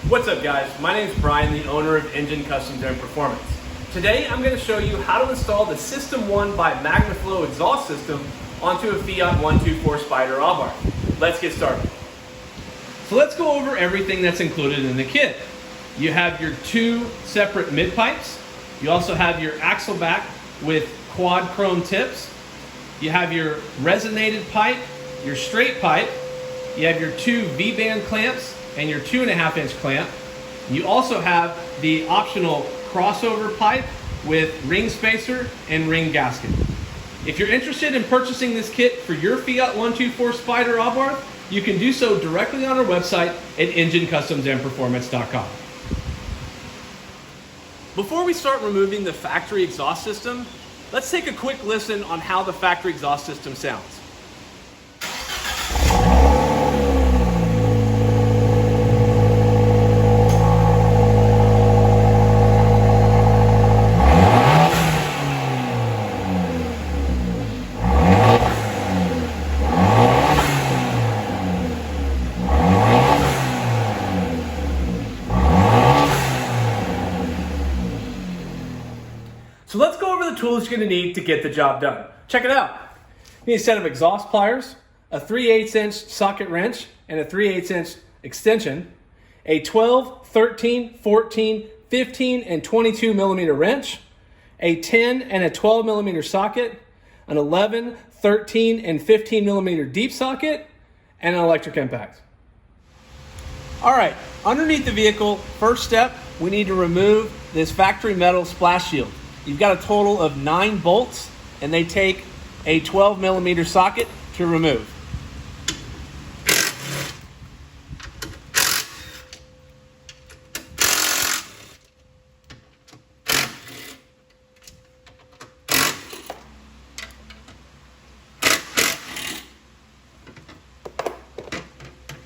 What's up guys, my name is Brian, the owner of Engine Customs and Performance. Today I'm going to show you how to install the System 1 by Magnaflow Exhaust System onto a Fiat 124 Spider Abarth. Let's get started. So let's go over everything that's included in the kit. You have your two separate mid pipes. You also have your axle back with quad chrome tips. You have your resonated pipe, your straight pipe. You have your two V-band clamps and your 2.5 inch clamp. You also have the optional crossover pipe with ring spacer and ring gasket. If you're interested in purchasing this kit for your Fiat 124 Spider Abarth, you can do so directly on our website at ngencustoms.com. Before we start removing the factory exhaust system, let's take a quick listen on how the factory exhaust system sounds. So let's go over the tools you're going to need to get the job done. Check it out. You need a set of exhaust pliers, a 3/8 inch socket wrench, and a 3/8 inch extension, a 12, 13, 14, 15, and 22 millimeter wrench, a 10 and a 12 millimeter socket, an 11, 13, and 15 millimeter deep socket, and an electric impact. All right, underneath the vehicle, first step, we need to remove this factory metal splash shield. You've got a total of 9 bolts, and they take a 12 millimeter socket to remove.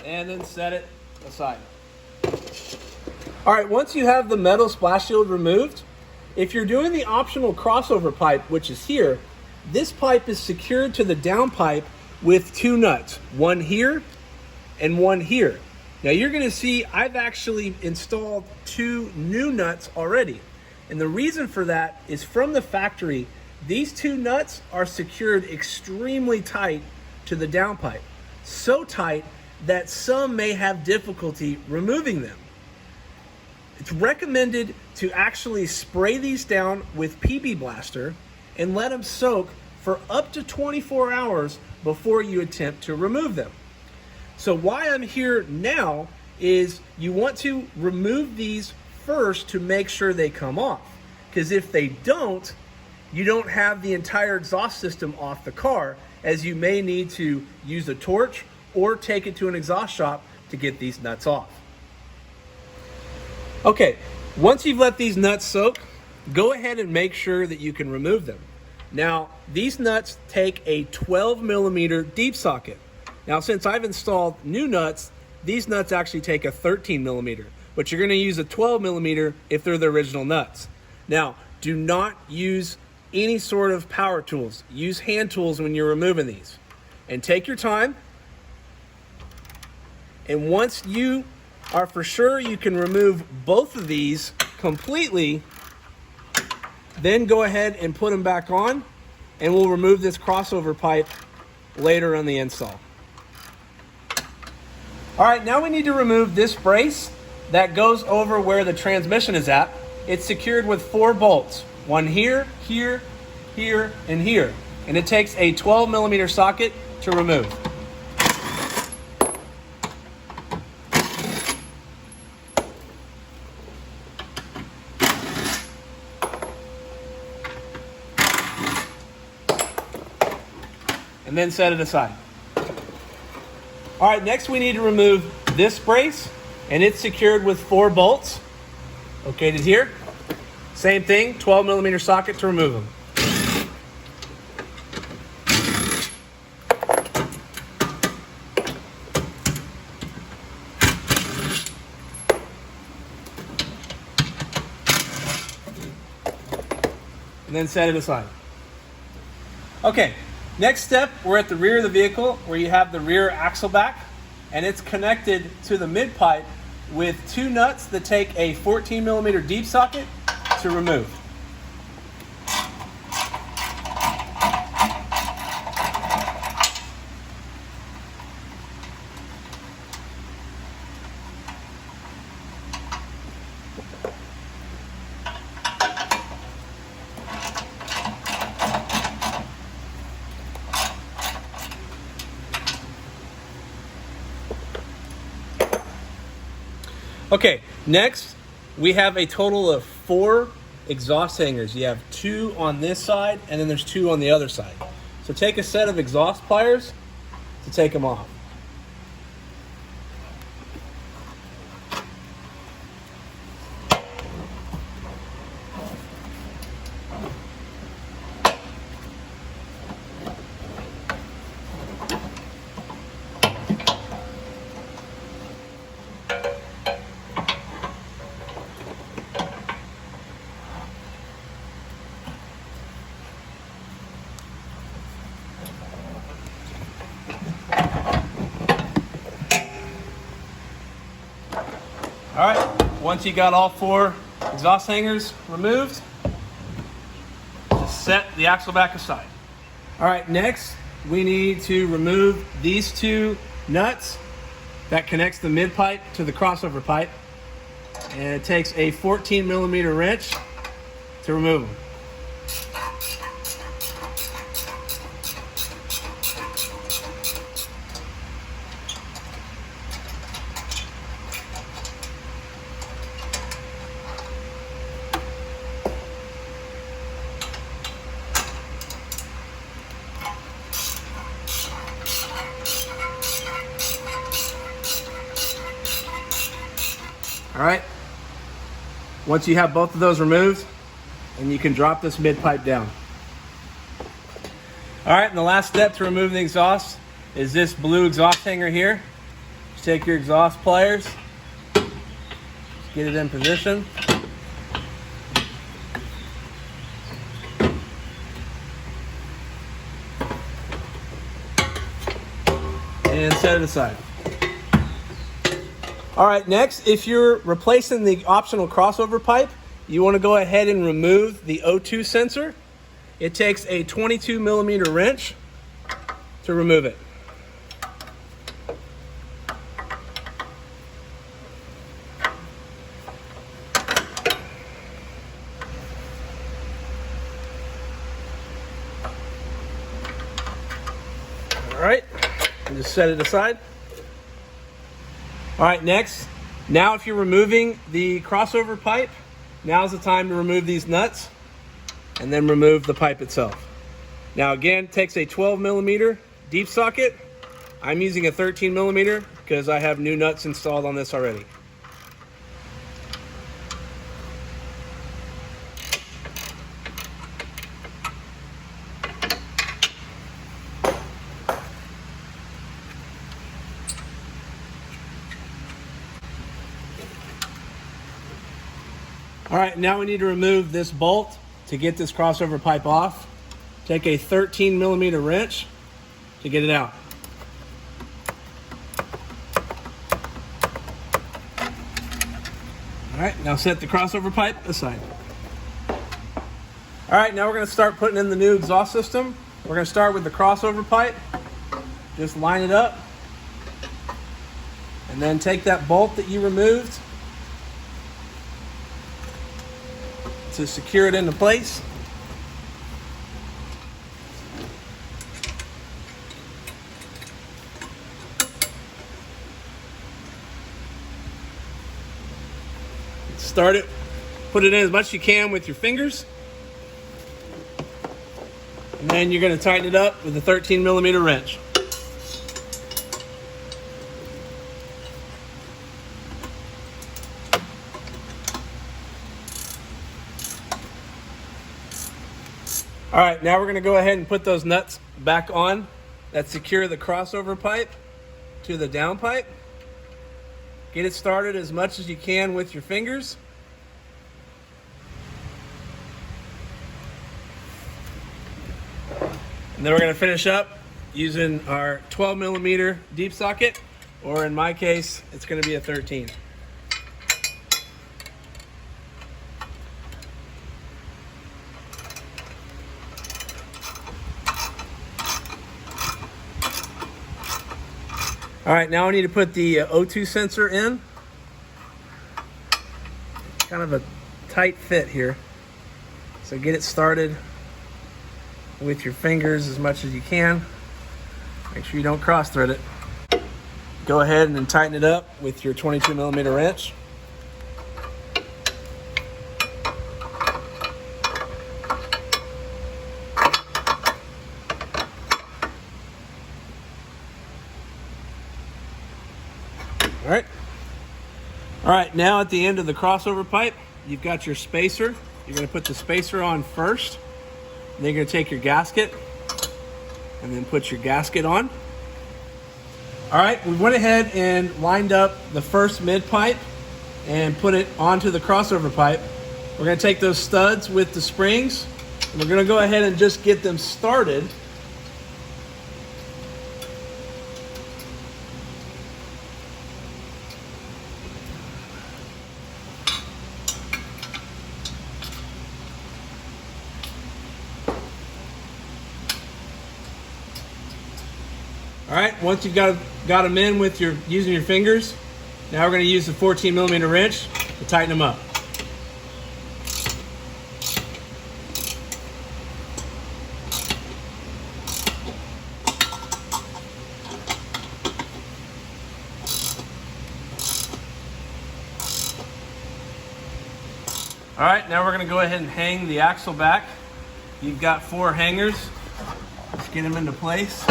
And then set it aside. All right, once you have the metal splash shield removed, if you're doing the optional crossover pipe, which is here, this pipe is secured to the downpipe with 2 nuts, one here and one here. Now you're gonna see I've actually installed 2 new nuts already. And the reason for that is from the factory, these 2 nuts are secured extremely tight to the downpipe. So tight that some may have difficulty removing them. It's recommended to actually spray these down with PB Blaster and let them soak for up to 24 hours before you attempt to remove them. So why I'm here now is you want to remove these first to make sure they come off. Because if they don't, you don't have the entire exhaust system off the car, as you may need to use a torch or take it to an exhaust shop to get these nuts off. Okay, once you've let these nuts soak, go ahead and make sure that you can remove them. Now, these nuts take a 12 millimeter deep socket. Now, since I've installed new nuts, these nuts actually take a 13 millimeter, but you're gonna use a 12 millimeter if they're the original nuts. Now, do not use any sort of power tools. Use hand tools when you're removing these. And take your time. And once you are for sure you can remove both of these completely, then go ahead and put them back on, and we'll remove this crossover pipe later on the install. All right, now we need to remove this brace that goes over where the transmission is at. It's secured with 4 bolts, one here, here, here, and here. And it takes a 12 millimeter socket to remove. And then set it aside. All right, next we need to remove this brace, and it's secured with 4 bolts located here. Same thing, 12 millimeter socket to remove them. And then set it aside. Okay. Next step, we're at the rear of the vehicle where you have the rear axle back, and it's connected to the mid pipe with 2 nuts that take a 14mm deep socket to remove. Okay, next we have a total of 4 exhaust hangers. You have 2 on this side and then there's 2 on the other side. So take a set of exhaust pliers to take them off. All right, once you got all 4 exhaust hangers removed, just set the axle back aside. All right, next we need to remove these 2 nuts that connects the mid pipe to the crossover pipe. And it takes a 14mm wrench to remove them. All right, once you have both of those removed, and you can drop this mid pipe down. All right, and the last step to remove the exhaust is this blue exhaust hanger here. Just take your exhaust pliers, just get it in position. And set it aside. All right, next, if you're replacing the optional crossover pipe, you want to go ahead and remove the O2 sensor. It takes a 22mm wrench to remove it. All right, and just set it aside. All right, next, now if you're removing the crossover pipe, now's the time to remove these nuts and then remove the pipe itself. Now again, it takes a 12mm deep socket. I'm using a 13mm because I have new nuts installed on this already. All right, now we need to remove this bolt to get this crossover pipe off. Take a 13mm wrench to get it out. All right, now set the crossover pipe aside. All right, now we're gonna start putting in the new exhaust system. We're gonna start with the crossover pipe. Just line it up. And then take that bolt that you removed to secure it into place. Start it, put it in as much as you can with your fingers. And then you're going to tighten it up with a 13mm wrench. All right, now we're going to go ahead and put those nuts back on that secure the crossover pipe to the down pipe. Get it started as much as you can with your fingers. And then we're going to finish up using our 12mm deep socket, or in my case, it's going to be a 13. All right, now I need to put the O2 sensor in. Kind of a tight fit here. So get it started with your fingers as much as you can. Make sure you don't cross thread it. Go ahead and then tighten it up with your 22mm wrench. All right, now at the end of the crossover pipe, you've got your spacer. You're gonna put the spacer on first. Then you're gonna take your gasket and then put your gasket on. All right, we went ahead and lined up the first mid pipe and put it onto the crossover pipe. We're gonna take those studs with the springs and we're gonna go ahead and just get them started. All right, once you've got them in with using your fingers, now we're going to use the 14mm wrench to tighten them up. All right, now we're going to go ahead and hang the axle back. You've got 4 hangers. Let's get them into place.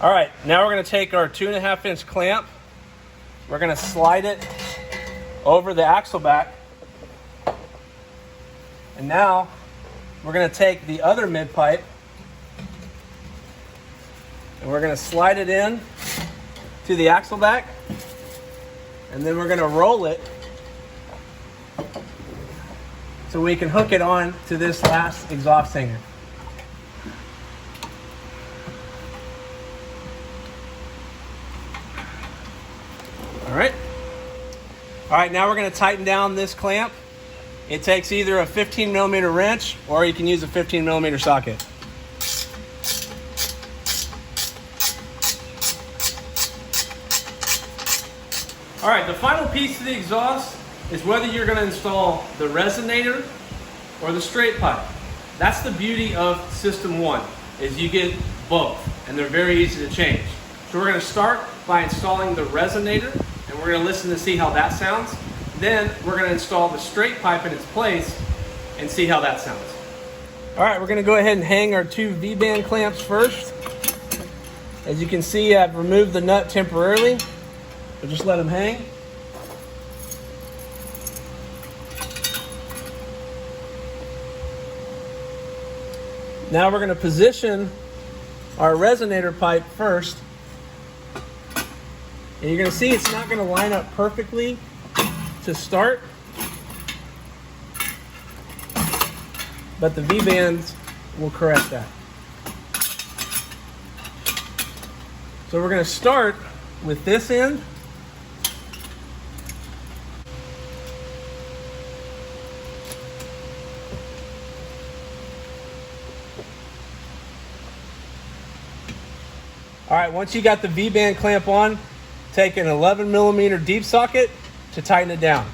All right, now we're going to take our 2.5-inch clamp. We're going to slide it over the axle back. And now we're going to take the other mid pipe and we're going to slide it in to the axle back. And then we're going to roll it so we can hook it on to this last exhaust hanger. All right, now we're going to tighten down this clamp. It takes either a 15mm wrench or you can use a 15mm socket. All right, the final piece of the exhaust is whether you're going to install the resonator or the straight pipe. That's the beauty of System 1, is you get both, and they're very easy to change. So we're going to start by installing the resonator, and we're going to listen to see how that sounds. Then we're going to install the straight pipe in its place and see how that sounds. All right, we're going to go ahead and hang our 2 V-band clamps first. As you can see, I've removed the nut temporarily, so just let them hang. Now we're going to position our resonator pipe first. And you're going to see it's not going to line up perfectly to start, but the V-bands will correct that. So we're going to start with this end. All right, once you got the V-band clamp on, take an 11mm deep socket to tighten it down.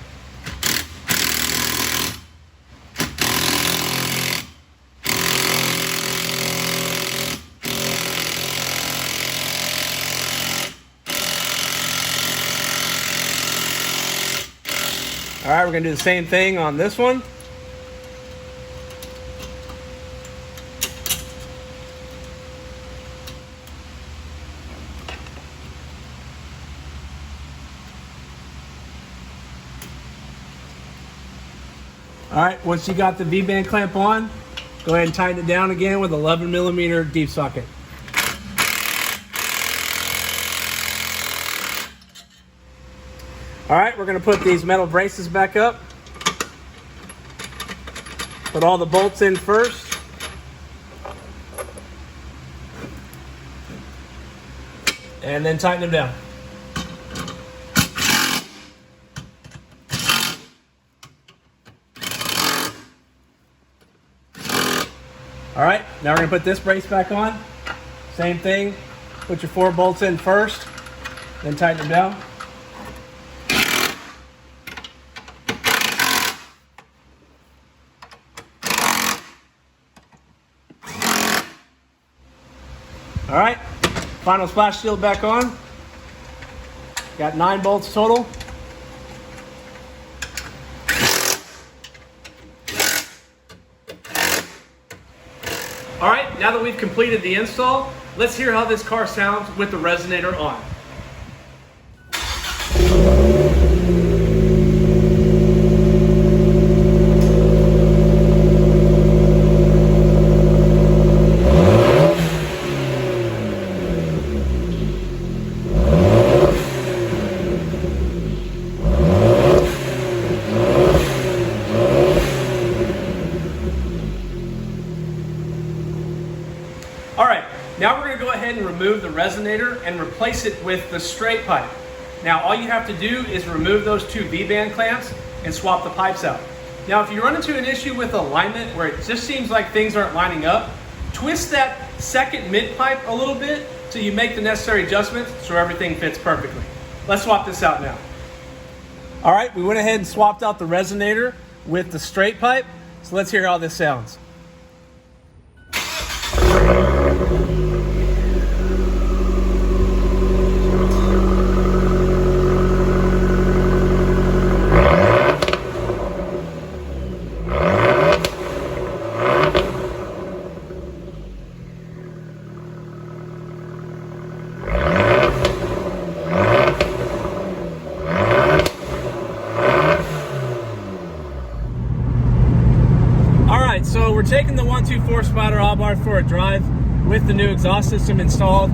All right, we're going to do the same thing on this one. All right, once you got the V-band clamp on, go ahead and tighten it down again with 11mm deep socket. All right, we're going to put these metal braces back up. Put all the bolts in first. And then tighten them down. All right, now we're gonna put this brace back on. Same thing, put your 4 bolts in first, then tighten them down. All right, final splash shield back on. Got 9 bolts total. All right, now that we've completed the install, let's hear how this car sounds with the resonator on. All right, now we're gonna go ahead and remove the resonator and replace it with the straight pipe. Now all you have to do is remove those 2 V-band clamps and swap the pipes out. Now if you run into an issue with alignment where it just seems like things aren't lining up, twist that second mid pipe a little bit till you make the necessary adjustments so everything fits perfectly. Let's swap this out now. All right, we went ahead and swapped out the resonator with the straight pipe, so let's hear how this sounds. So we're taking the 124 Spider Abarth for a drive with the new exhaust system installed.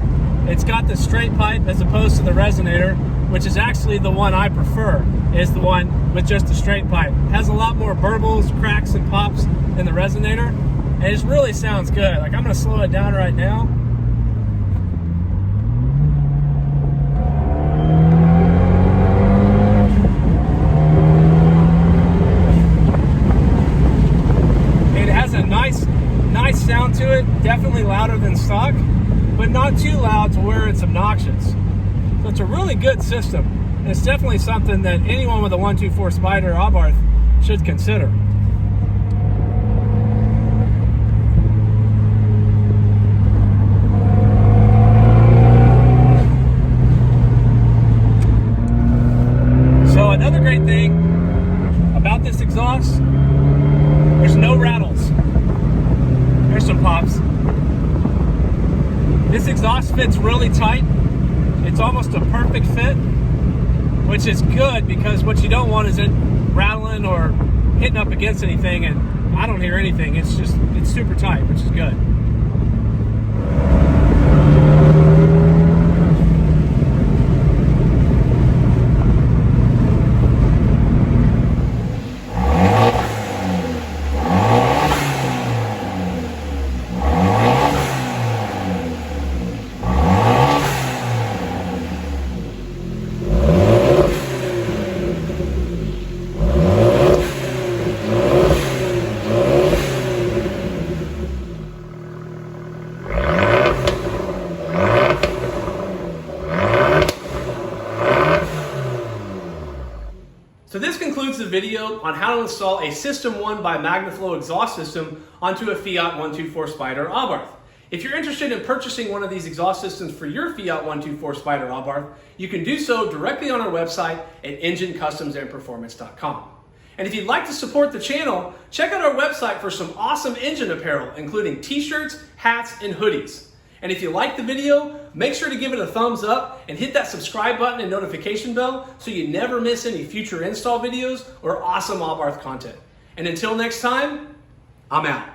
It's got the straight pipe as opposed to the resonator, which is actually the one I prefer, is the one with just the straight pipe. It has a lot more burbles, cracks, and pops than the resonator, and it just really sounds good. Like, I'm gonna slow it down right now. Nice sound to it, definitely louder than stock, but not too loud to where it's obnoxious. So it's a really good system, and it's definitely something that anyone with a 124 Spider Abarth should consider. So another great thing about this exhaust, there's no rattles. There's some pops. This exhaust fits really tight. It's almost a perfect fit, which is good because what you don't want is it rattling or hitting up against anything, and I don't hear anything. It's super tight, which is good. So this concludes the video on how to install a System 1 by Magnaflow Exhaust System onto a Fiat 124 Spider Abarth. If you're interested in purchasing one of these exhaust systems for your Fiat 124 Spider Abarth, you can do so directly on our website at ngencustoms.performance.com. And if you'd like to support the channel, check out our website for some awesome engine apparel, including t-shirts, hats, and hoodies. And if you like the video, make sure to give it a thumbs up and hit that subscribe button and notification bell so you never miss any future install videos or awesome Abarth content. And until next time, I'm out.